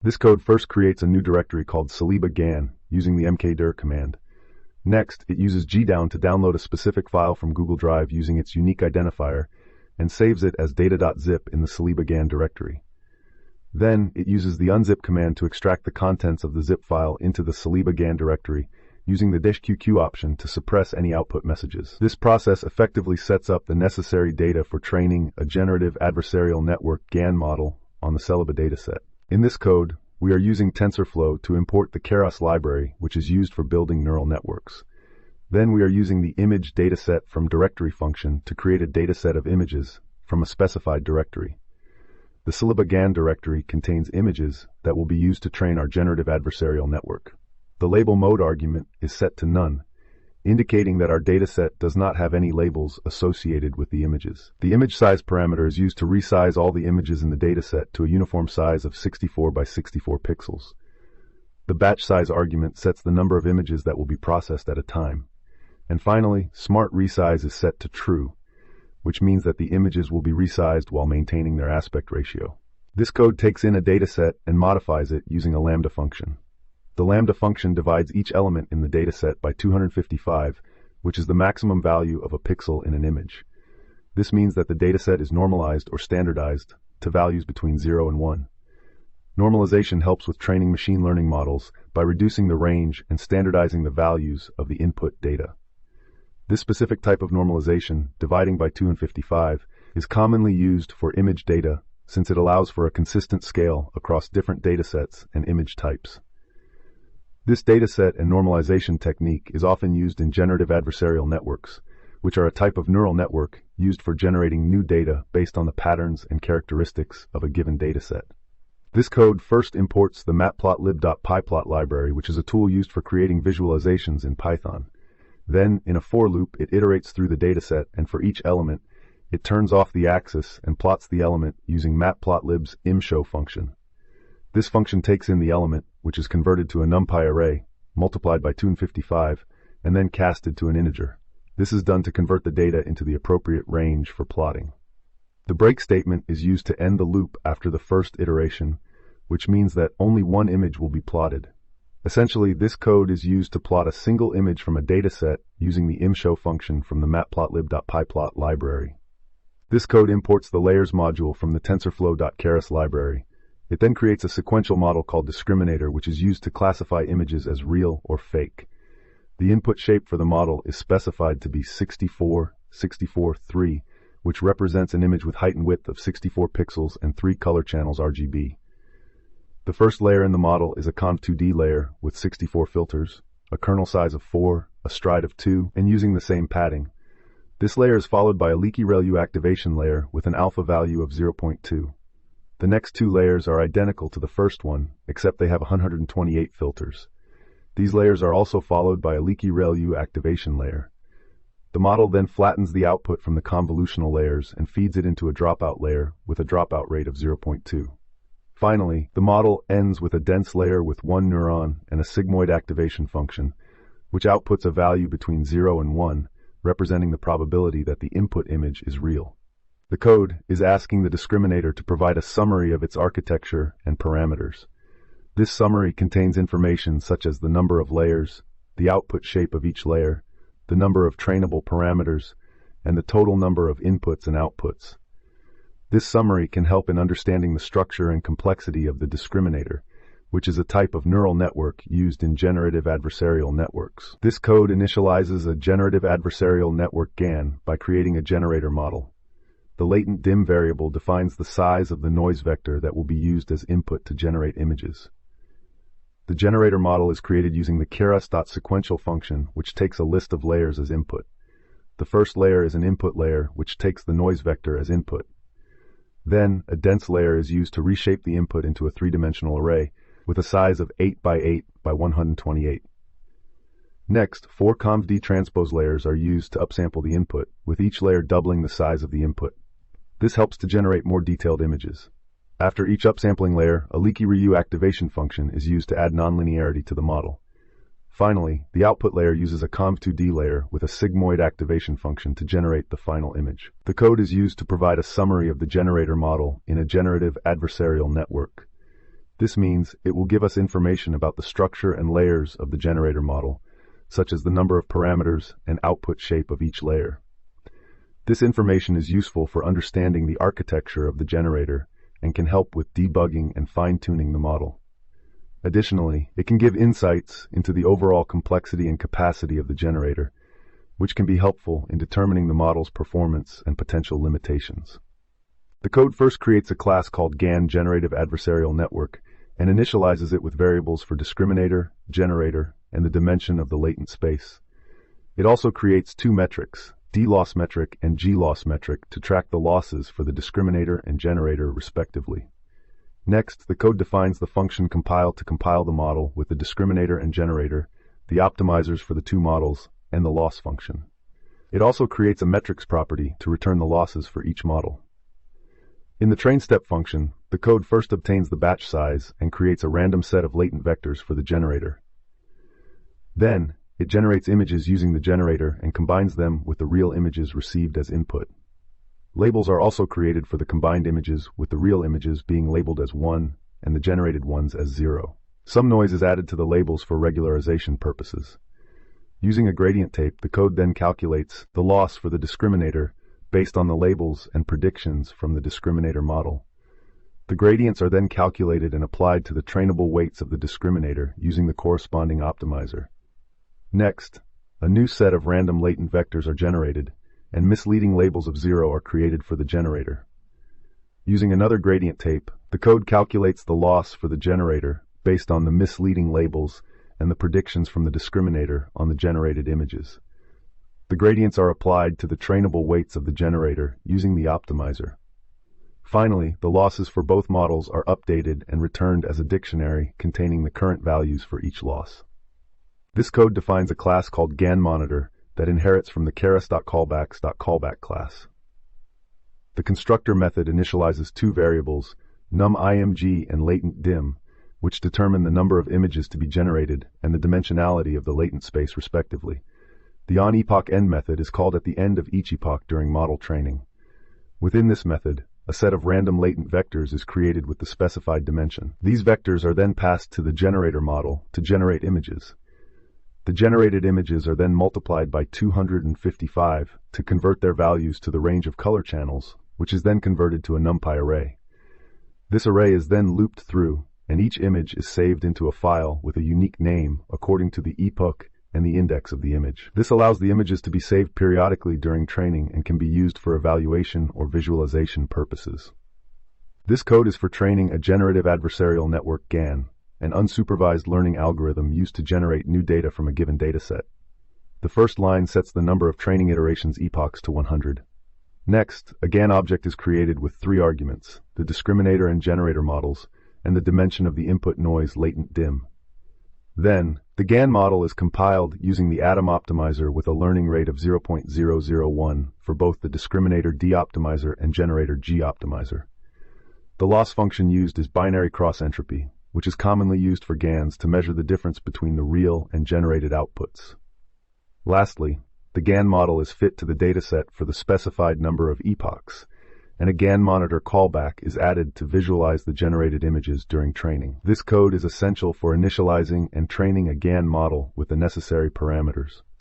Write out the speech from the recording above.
This code first creates a new directory called saliba-gan using the mkdir command. Next, it uses gdown to download a specific file from Google Drive using its unique identifier and saves it as data.zip in the saliba-gan directory. Then, it uses the unzip command to extract the contents of the zip file into the saliba-gan directory using the -QQ option to suppress any output messages. This process effectively sets up the necessary data for training a generative adversarial network GAN model on the Celiba dataset. In this code, we are using TensorFlow to import the Keras library, which is used for building neural networks. Then we are using the image dataset from directory function to create a dataset of images from a specified directory. The saliba-gan directory contains images that will be used to train our generative adversarial network. The label mode argument is set to none, indicating that our dataset does not have any labels associated with the images. The image size parameter is used to resize all the images in the dataset to a uniform size of 64 by 64 pixels. The batch size argument sets the number of images that will be processed at a time. And finally, smart resize is set to true, which means that the images will be resized while maintaining their aspect ratio. This code takes in a dataset and modifies it using a lambda function. The lambda function divides each element in the dataset by 255, which is the maximum value of a pixel in an image. This means that the dataset is normalized or standardized to values between 0 and 1. Normalization helps with training machine learning models by reducing the range and standardizing the values of the input data. This specific type of normalization, dividing by 255, is commonly used for image data since it allows for a consistent scale across different datasets and image types. This dataset and normalization technique is often used in generative adversarial networks, which are a type of neural network used for generating new data based on the patterns and characteristics of a given dataset. This code first imports the matplotlib.pyplot library, which is a tool used for creating visualizations in Python. Then, in a for loop, it iterates through the dataset, and for each element, it turns off the axis and plots the element using matplotlib's imshow function. This function takes in the element, which is converted to a NumPy array, multiplied by 255, and then casted to an integer. This is done to convert the data into the appropriate range for plotting. The break statement is used to end the loop after the first iteration, which means that only one image will be plotted. Essentially, this code is used to plot a single image from a dataset using the imshow function from the matplotlib.pyplot library. This code imports the layers module from the tensorflow.keras library. It then creates a sequential model called discriminator, which is used to classify images as real or fake. The input shape for the model is specified to be 64, 64, 3, which represents an image with height and width of 64 pixels and 3 color channels RGB. The first layer in the model is a conv2D layer with 64 filters, a kernel size of 4, a stride of 2, and using the same padding. This layer is followed by a leaky ReLU activation layer with an alpha value of 0.2. The next two layers are identical to the first one, except they have 128 filters. These layers are also followed by a leaky ReLU activation layer. The model then flattens the output from the convolutional layers and feeds it into a dropout layer with a dropout rate of 0.2. Finally, the model ends with a dense layer with one neuron and a sigmoid activation function, which outputs a value between 0 and 1, representing the probability that the input image is real. The code is asking the discriminator to provide a summary of its architecture and parameters. This summary contains information such as the number of layers, the output shape of each layer, the number of trainable parameters, and the total number of inputs and outputs. This summary can help in understanding the structure and complexity of the discriminator, which is a type of neural network used in generative adversarial networks. This code initializes a generative adversarial network GAN by creating a generator model. The latent dim variable defines the size of the noise vector that will be used as input to generate images. The generator model is created using the keras.sequential function, which takes a list of layers as input. The first layer is an input layer, which takes the noise vector as input. Then, a dense layer is used to reshape the input into a three-dimensional array with a size of 8 by 8 by 128. Next, 4 conv-D transpose layers are used to upsample the input, with each layer doubling the size of the input. This helps to generate more detailed images. After each upsampling layer, a leaky ReLU activation function is used to add nonlinearity to the model. Finally, the output layer uses a conv2D layer with a sigmoid activation function to generate the final image. The code is used to provide a summary of the generator model in a generative adversarial network. This means it will give us information about the structure and layers of the generator model, such as the number of parameters and output shape of each layer. This information is useful for understanding the architecture of the generator and can help with debugging and fine-tuning the model. Additionally, it can give insights into the overall complexity and capacity of the generator, which can be helpful in determining the model's performance and potential limitations. The code first creates a class called GAN Generative Adversarial Network and initializes it with variables for discriminator, generator, and the dimension of the latent space. It also creates two metrics, D-loss metric and G-loss metric, to track the losses for the discriminator and generator respectively. Next, the code defines the function compile to compile the model with the discriminator and generator, the optimizers for the two models, and the loss function. It also creates a metrics property to return the losses for each model. In the train step function, the code first obtains the batch size and creates a random set of latent vectors for the generator. Then, it generates images using the generator and combines them with the real images received as input. Labels are also created for the combined images, with the real images being labeled as 1 and the generated ones as 0. Some noise is added to the labels for regularization purposes. Using a gradient tape, the code then calculates the loss for the discriminator based on the labels and predictions from the discriminator model. The gradients are then calculated and applied to the trainable weights of the discriminator using the corresponding optimizer. Next, a new set of random latent vectors are generated, and misleading labels of 0 are created for the generator. Using another gradient tape, the code calculates the loss for the generator based on the misleading labels and the predictions from the discriminator on the generated images. The gradients are applied to the trainable weights of the generator using the optimizer. Finally, the losses for both models are updated and returned as a dictionary containing the current values for each loss. This code defines a class called GANMonitor that inherits from the keras.callbacks.callback class. The constructor method initializes two variables, numImg and latent_dim, which determine the number of images to be generated and the dimensionality of the latent space respectively. The onEpochEnd method is called at the end of each epoch during model training. Within this method, a set of random latent vectors is created with the specified dimension. These vectors are then passed to the generator model to generate images. The generated images are then multiplied by 255 to convert their values to the range of color channels, which is then converted to a NumPy array. This array is then looped through, and each image is saved into a file with a unique name according to the epoch and the index of the image. This allows the images to be saved periodically during training and can be used for evaluation or visualization purposes. This code is for training a generative adversarial network GAN, an unsupervised learning algorithm used to generate new data from a given dataset. The first line sets the number of training iterations epochs to 100. Next, a GAN object is created with three arguments, the discriminator and generator models, and the dimension of the input noise latent_dim. Then, the GAN model is compiled using the Atom optimizer with a learning rate of 0.001 for both the discriminator D optimizer and generator G optimizer. The loss function used is binary cross-entropy, which is commonly used for GANs to measure the difference between the real and generated outputs. Lastly, the GAN model is fit to the dataset for the specified number of epochs, and a GANMonitor callback is added to visualize the generated images during training. This code is essential for initializing and training a GAN model with the necessary parameters.